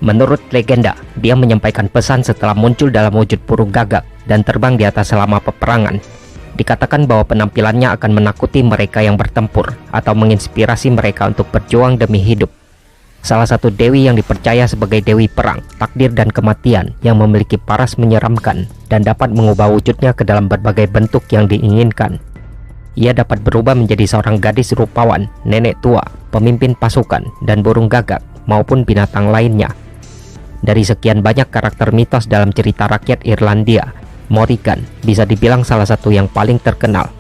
Menurut legenda, dia menyampaikan pesan setelah muncul dalam wujud burung gagak dan terbang di atas selama peperangan. Dikatakan bahwa penampilannya akan menakuti mereka yang bertempur atau menginspirasi mereka untuk berjuang demi hidup. Salah satu dewi yang dipercaya sebagai dewi perang, takdir dan kematian yang memiliki paras menyeramkan dan dapat mengubah wujudnya ke dalam berbagai bentuk yang diinginkan. Ia dapat berubah menjadi seorang gadis rupawan, nenek tua, pemimpin pasukan, dan burung gagak maupun binatang lainnya. Dari sekian banyak karakter mitos dalam cerita rakyat Irlandia, Morrigan bisa dibilang salah satu yang paling terkenal.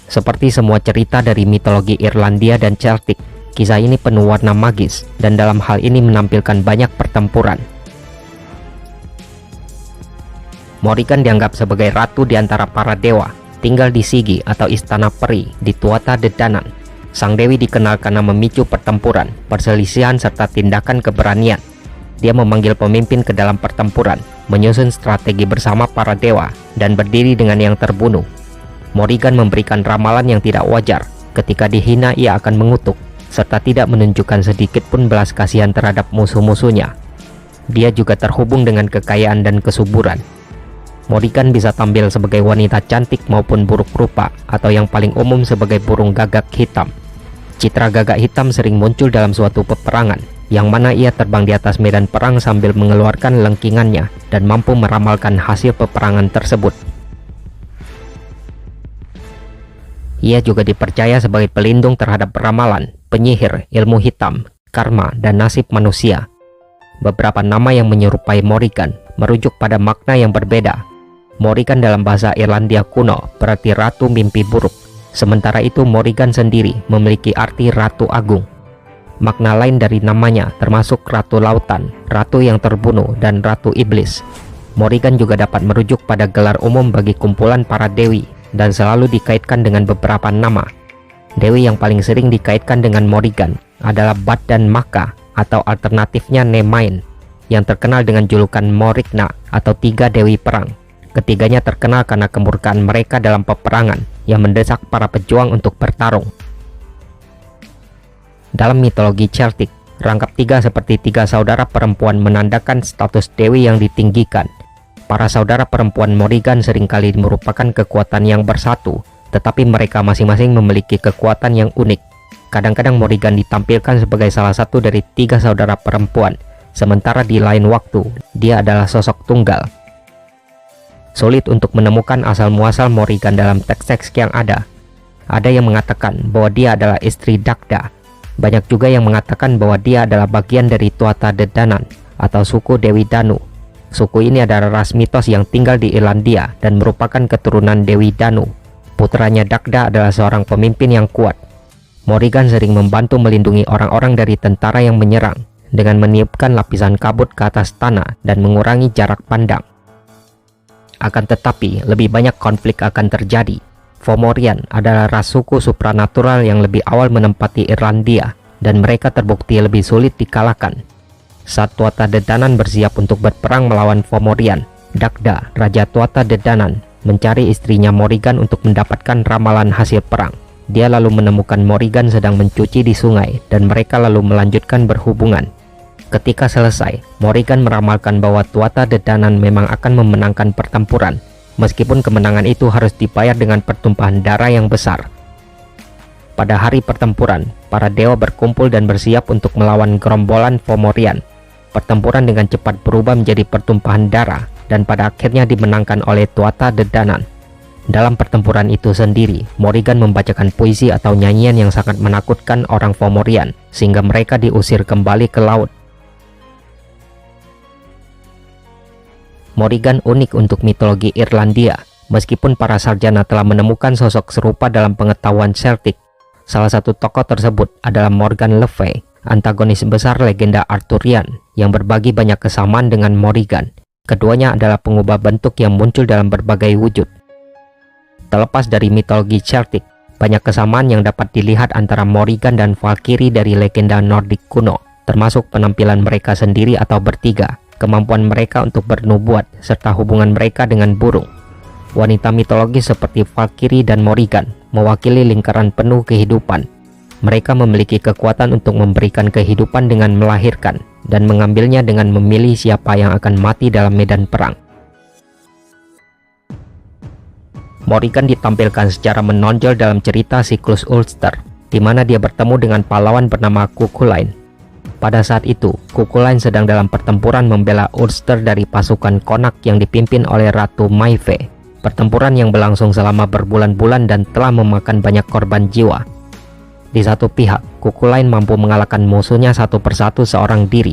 Seperti semua cerita dari mitologi Irlandia dan Celtic, kisah ini penuh warna magis dan dalam hal ini menampilkan banyak pertempuran. Morrigan dianggap sebagai ratu di antara para dewa, tinggal di Sigi atau istana peri di Tuatha De Danann. Sang dewi dikenal karena memicu pertempuran, perselisihan serta tindakan keberanian. Dia memanggil pemimpin ke dalam pertempuran, menyusun strategi bersama para dewa, dan berdiri dengan yang terbunuh. Morrigan memberikan ramalan yang tidak wajar. Ketika dihina ia akan mengutuk, serta tidak menunjukkan sedikit pun belas kasihan terhadap musuh-musuhnya. Dia juga terhubung dengan kekayaan dan kesuburan. Morrigan bisa tampil sebagai wanita cantik maupun buruk rupa, atau yang paling umum sebagai burung gagak hitam. Citra gagak hitam sering muncul dalam suatu peperangan, yang mana ia terbang di atas medan perang sambil mengeluarkan lengkingannya dan mampu meramalkan hasil peperangan tersebut. Ia juga dipercaya sebagai pelindung terhadap ramalan, penyihir, ilmu hitam, karma, dan nasib manusia. Beberapa nama yang menyerupai Morrigan merujuk pada makna yang berbeda. Morrigan dalam bahasa Irlandia kuno berarti ratu mimpi buruk, sementara itu Morrigan sendiri memiliki arti ratu agung. Makna lain dari namanya termasuk Ratu Lautan, Ratu yang terbunuh, dan Ratu Iblis. Morrigan juga dapat merujuk pada gelar umum bagi kumpulan para dewi dan selalu dikaitkan dengan beberapa nama. Dewi yang paling sering dikaitkan dengan Morrigan adalah Bad dan Maka atau alternatifnya Nemain, yang terkenal dengan julukan Morrigna atau tiga dewi perang. Ketiganya terkenal karena kemurkaan mereka dalam peperangan yang mendesak para pejuang untuk bertarung. Dalam mitologi Celtic, rangkap tiga seperti tiga saudara perempuan menandakan status dewi yang ditinggikan. Para saudara perempuan Morrigan seringkali merupakan kekuatan yang bersatu, tetapi mereka masing-masing memiliki kekuatan yang unik. Kadang-kadang Morrigan ditampilkan sebagai salah satu dari tiga saudara perempuan, sementara di lain waktu, dia adalah sosok tunggal. Sulit untuk menemukan asal-muasal Morrigan dalam teks-teks yang ada. Ada yang mengatakan bahwa dia adalah istri Dagda. Banyak juga yang mengatakan bahwa dia adalah bagian dari Tuatha De Danann atau suku Dewi Danu. Suku ini adalah ras mitos yang tinggal di Irlandia dan merupakan keturunan Dewi Danu. Putranya Dagda adalah seorang pemimpin yang kuat. Morrigan sering membantu melindungi orang-orang dari tentara yang menyerang dengan meniupkan lapisan kabut ke atas tanah dan mengurangi jarak pandang. Akan tetapi, lebih banyak konflik akan terjadi. Fomorian adalah ras suku supranatural yang lebih awal menempati Irlandia dan mereka terbukti lebih sulit dikalahkan. Saat Tuatha De Danann bersiap untuk berperang melawan Fomorian, Dagda, Raja Tuatha De Danann, mencari istrinya Morrigan untuk mendapatkan ramalan hasil perang. Dia lalu menemukan Morrigan sedang mencuci di sungai dan mereka lalu melanjutkan berhubungan. Ketika selesai, Morrigan meramalkan bahwa Tuatha De Danann memang akan memenangkan pertempuran. Meskipun kemenangan itu harus dibayar dengan pertumpahan darah yang besar. Pada hari pertempuran, para dewa berkumpul dan bersiap untuk melawan gerombolan Fomorian. Pertempuran dengan cepat berubah menjadi pertumpahan darah dan pada akhirnya dimenangkan oleh Tuatha De Danann. Dalam pertempuran itu sendiri, Morrigan membacakan puisi atau nyanyian yang sangat menakutkan orang Fomorian sehingga mereka diusir kembali ke laut. Morrigan unik untuk mitologi Irlandia, meskipun para sarjana telah menemukan sosok serupa dalam pengetahuan Celtic. Salah satu tokoh tersebut adalah Morgan Le Fay, antagonis besar legenda Arthurian yang berbagi banyak kesamaan dengan Morrigan. Keduanya adalah pengubah bentuk yang muncul dalam berbagai wujud. Terlepas dari mitologi Celtic, banyak kesamaan yang dapat dilihat antara Morrigan dan Valkyrie dari legenda Nordik kuno, termasuk penampilan mereka sendiri atau bertiga. kemampuan mereka untuk bernubuat, serta hubungan mereka dengan burung. Wanita mitologis seperti Valkyrie dan Morrigan mewakili lingkaran penuh kehidupan. Mereka memiliki kekuatan untuk memberikan kehidupan dengan melahirkan, dan mengambilnya dengan memilih siapa yang akan mati dalam medan perang. Morrigan ditampilkan secara menonjol dalam cerita siklus Ulster, di mana dia bertemu dengan pahlawan bernama Cuchulainn. Pada saat itu, Cuchulainn sedang dalam pertempuran membela Ulster dari pasukan Connacht yang dipimpin oleh Ratu Maeve. Pertempuran yang berlangsung selama berbulan-bulan dan telah memakan banyak korban jiwa. Di satu pihak, Cuchulainn mampu mengalahkan musuhnya satu persatu seorang diri.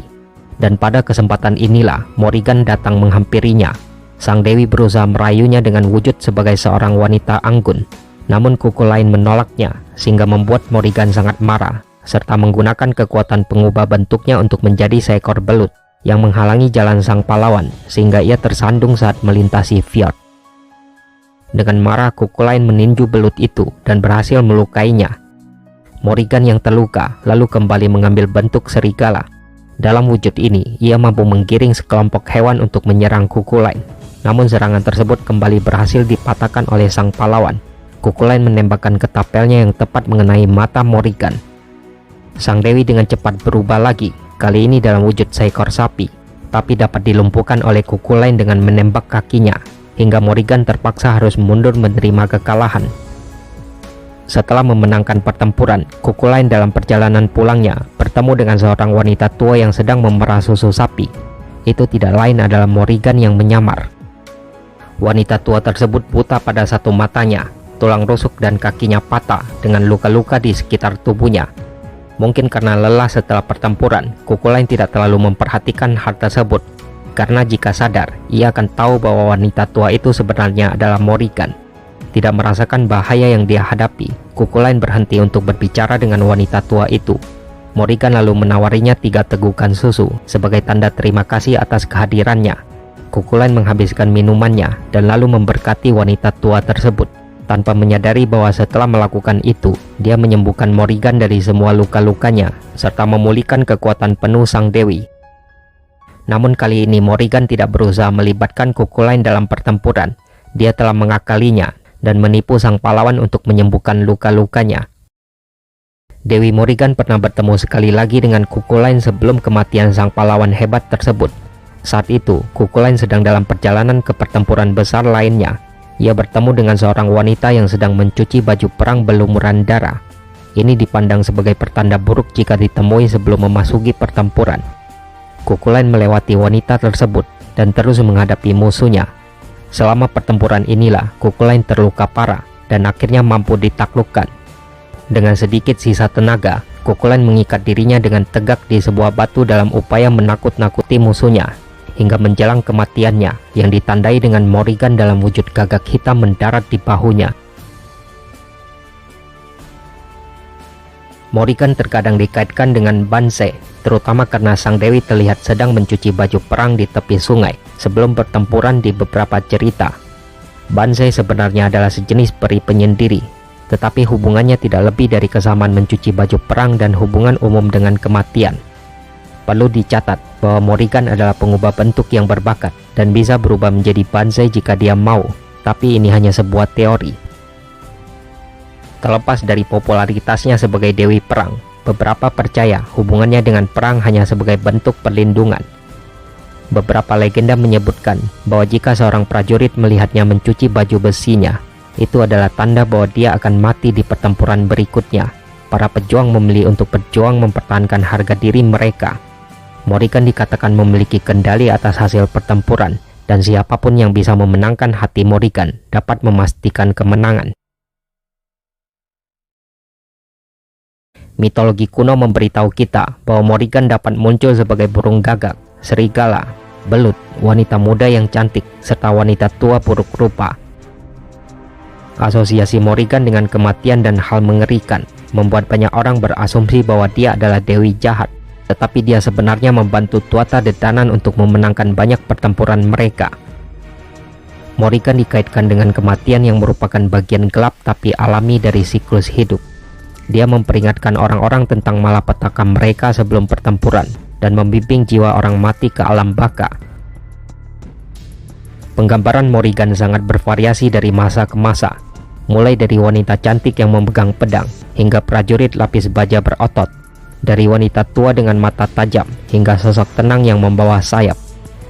Dan pada kesempatan inilah, Morrigan datang menghampirinya. Sang dewi berusaha merayunya dengan wujud sebagai seorang wanita anggun. Namun Cuchulainn menolaknya, sehingga membuat Morrigan sangat marah, serta menggunakan kekuatan pengubah bentuknya untuk menjadi seekor belut yang menghalangi jalan sang pahlawan, sehingga ia tersandung saat melintasi fjord. Dengan marah, Cuchulainn meninju belut itu dan berhasil melukainya. Morrigan yang terluka lalu kembali mengambil bentuk serigala. Dalam wujud ini, ia mampu menggiring sekelompok hewan untuk menyerang Cuchulainn. Namun serangan tersebut kembali berhasil dipatahkan oleh sang pahlawan. Cuchulainn menembakkan ketapelnya yang tepat mengenai mata Morrigan. Sang dewi dengan cepat berubah lagi, kali ini dalam wujud seekor sapi, tapi dapat dilumpuhkan oleh Cuchulainn dengan menembak kakinya, hingga Morrigan terpaksa harus mundur menerima kekalahan. Setelah memenangkan pertempuran, Cuchulainn dalam perjalanan pulangnya bertemu dengan seorang wanita tua yang sedang memerah susu sapi. Itu tidak lain adalah Morrigan yang menyamar. Wanita tua tersebut buta pada satu matanya, tulang rusuk dan kakinya patah dengan luka-luka di sekitar tubuhnya. Mungkin karena lelah setelah pertempuran, Cuchulainn tidak terlalu memperhatikan hal tersebut. Karena jika sadar, ia akan tahu bahwa wanita tua itu sebenarnya adalah Morrigan. Tidak merasakan bahaya yang dia hadapi, Cuchulainn berhenti untuk berbicara dengan wanita tua itu. Morrigan lalu menawarinya 3 tegukan susu sebagai tanda terima kasih atas kehadirannya. Cuchulainn menghabiskan minumannya dan lalu memberkati wanita tua tersebut, tanpa menyadari bahwa setelah melakukan itu, dia menyembuhkan Morrigan dari semua luka-lukanya, serta memulihkan kekuatan penuh sang dewi. Namun kali ini Morrigan tidak berusaha melibatkan Cuchulainn dalam pertempuran. Dia telah mengakalinya dan menipu sang pahlawan untuk menyembuhkan luka-lukanya. Dewi Morrigan pernah bertemu sekali lagi dengan Cuchulainn sebelum kematian sang pahlawan hebat tersebut. Saat itu, Cuchulainn sedang dalam perjalanan ke pertempuran besar lainnya. Ia bertemu dengan seorang wanita yang sedang mencuci baju perang berlumuran darah. Ini dipandang sebagai pertanda buruk jika ditemui sebelum memasuki pertempuran. Cuchulainn melewati wanita tersebut dan terus menghadapi musuhnya. Selama pertempuran inilah Cuchulainn terluka parah dan akhirnya mampu ditaklukkan. Dengan sedikit sisa tenaga, Cuchulainn mengikat dirinya dengan tegak di sebuah batu dalam upaya menakut-nakuti musuhnya, hingga menjelang kematiannya yang ditandai dengan Morrigan dalam wujud gagak hitam mendarat di bahunya. Morrigan terkadang dikaitkan dengan Banshee, terutama karena sang dewi terlihat sedang mencuci baju perang di tepi sungai sebelum pertempuran di beberapa cerita. Banshee sebenarnya adalah sejenis peri penyendiri, tetapi hubungannya tidak lebih dari kesamaan mencuci baju perang dan hubungan umum dengan kematian. Perlu dicatat bahwa Morrigan adalah pengubah bentuk yang berbakat dan bisa berubah menjadi Banshee jika dia mau, tapi ini hanya sebuah teori. Terlepas dari popularitasnya sebagai dewi perang, beberapa percaya hubungannya dengan perang hanya sebagai bentuk perlindungan. Beberapa legenda menyebutkan bahwa jika seorang prajurit melihatnya mencuci baju besinya, itu adalah tanda bahwa dia akan mati di pertempuran berikutnya. Para pejuang memilih untuk berjuang mempertahankan harga diri mereka. Morrigan dikatakan memiliki kendali atas hasil pertempuran, dan siapapun yang bisa memenangkan hati Morrigan dapat memastikan kemenangan. Mitologi kuno memberitahu kita bahwa Morrigan dapat muncul sebagai burung gagak, serigala, belut, wanita muda yang cantik, serta wanita tua buruk rupa. Asosiasi Morrigan dengan kematian dan hal mengerikan membuat banyak orang berasumsi bahwa dia adalah dewi jahat, tetapi dia sebenarnya membantu Tuatha De Danann untuk memenangkan banyak pertempuran mereka. Morrigan dikaitkan dengan kematian yang merupakan bagian gelap tapi alami dari siklus hidup. Dia memperingatkan orang-orang tentang malapetaka mereka sebelum pertempuran, dan membimbing jiwa orang mati ke alam baka. Penggambaran Morrigan sangat bervariasi dari masa ke masa, mulai dari wanita cantik yang memegang pedang hingga prajurit lapis baja berotot, dari wanita tua dengan mata tajam hingga sosok tenang yang membawa sayap,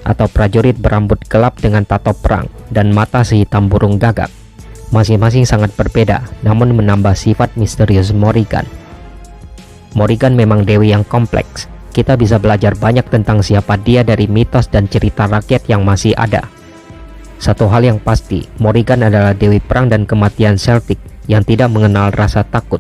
atau prajurit berambut gelap dengan tato perang dan mata sehitam burung gagak. Masing-masing sangat berbeda, namun menambah sifat misterius Morrigan. Morrigan memang dewi yang kompleks. Kita bisa belajar banyak tentang siapa dia dari mitos dan cerita rakyat yang masih ada. Satu hal yang pasti, Morrigan adalah dewi perang dan kematian Celtic yang tidak mengenal rasa takut.